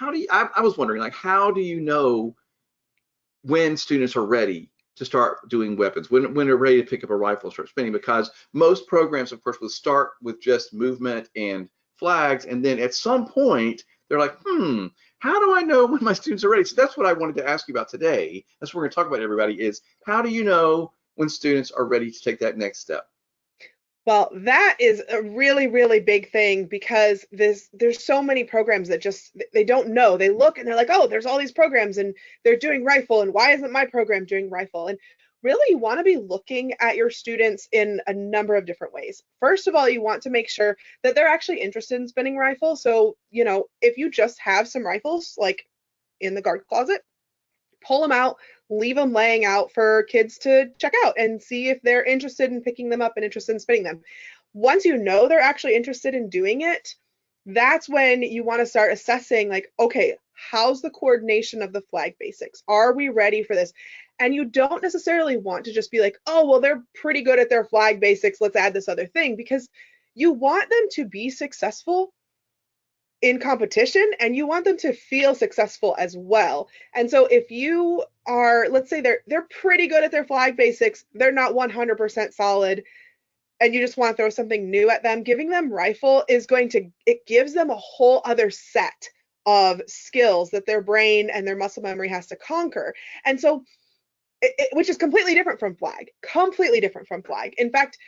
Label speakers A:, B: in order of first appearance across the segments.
A: I was wondering, like, how do you know when students are ready to start doing weapons, when they're ready to pick up a rifle and start spinning? Because most programs, of course, will start with just movement and flags, and then at some point they're like, how do I know when my students are ready? So that's what I wanted to ask you about today. That's what we're going to talk about, everybody, is how do you know when students are ready to take that next step?
B: Well, that is a really, really big thing because there's so many programs that just they don't know. They look and they're like, oh, there's all these programs and they're doing rifle, and why isn't my program doing rifle? And really, you want to be looking at your students in a number of different ways. First of all, you want to make sure that they're actually interested in spinning rifle. So, if you just have some rifles like in the guard closet, pull them out, leave them laying out for kids to check out and see if they're interested in picking them up and interested in spinning them. Once you know they're actually interested in doing it, that's when you want to start assessing, like, okay, how's the coordination of the flag basics? Are we ready for this? And you don't necessarily want to just be like, oh, well, they're pretty good at their flag basics, let's add this other thing, because you want them to be successful in competition and you want them to feel successful as well. And so if you are, let's say they're pretty good at their flag basics, they're not 100% solid, and you just want to throw something new at them, giving them rifle it gives them a whole other set of skills that their brain and their muscle memory has to conquer. And so which is completely different from flag, completely different from flag. In fact,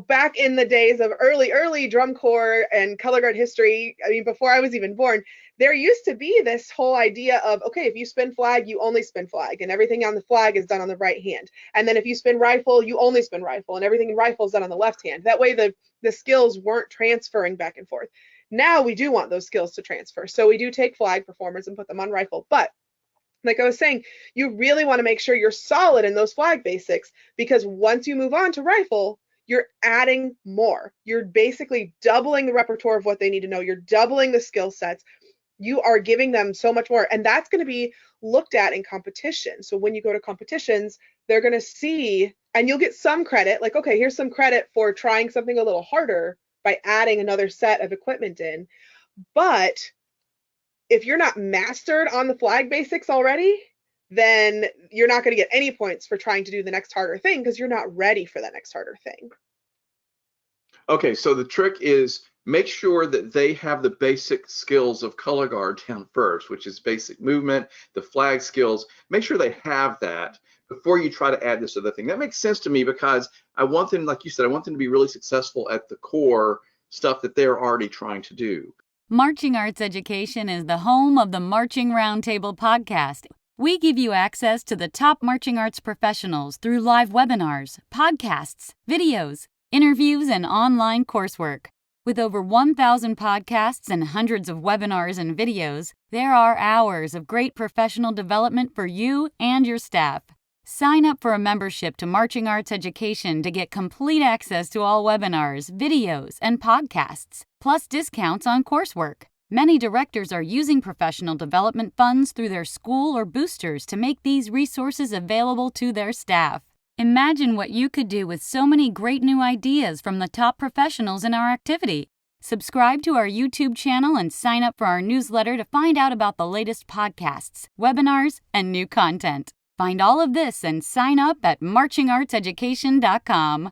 B: back in the days of early drum corps and color guard history, I mean, before I was even born, there used to be this whole idea of, okay, if you spin flag, you only spin flag, and everything on the flag is done on the right hand. And then if you spin rifle, you only spin rifle, and everything in rifle is done on the left hand. That way the skills weren't transferring back and forth. Now we do want those skills to transfer. So we do take flag performers and put them on rifle. But like I was saying, you really want to make sure you're solid in those flag basics, because once you move on to rifle, you're adding more. You're basically doubling the repertoire of what they need to know. You're doubling the skill sets. You are giving them so much more. And that's going to be looked at in competition. So when you go to competitions, they're going to see, and you'll get some credit, like, okay, here's some credit for trying something a little harder by adding another set of equipment in. But if you're not mastered on the flag basics already, then you're not going to get any points for trying to do the next harder thing because you're not ready for that next harder thing.
A: Okay, so the trick is make sure that they have the basic skills of color guard down first, which is basic movement, the flag skills. Make sure they have that before you try to add this other thing. That makes sense to me because I want them, like you said, I want them to be really successful at the core stuff that they're already trying to do.
C: Marching Arts Education is the home of the Marching Roundtable podcast. We give you access to the top marching arts professionals through live webinars, podcasts, videos, interviews, and online coursework. With over 1,000 podcasts and hundreds of webinars and videos, there are hours of great professional development for you and your staff. Sign up for a membership to Marching Arts Education to get complete access to all webinars, videos, and podcasts, plus discounts on coursework. Many directors are using professional development funds through their school or boosters to make these resources available to their staff. Imagine what you could do with so many great new ideas from the top professionals in our activity. Subscribe to our YouTube channel and sign up for our newsletter to find out about the latest podcasts, webinars, and new content. Find all of this and sign up at marchingartseducation.com.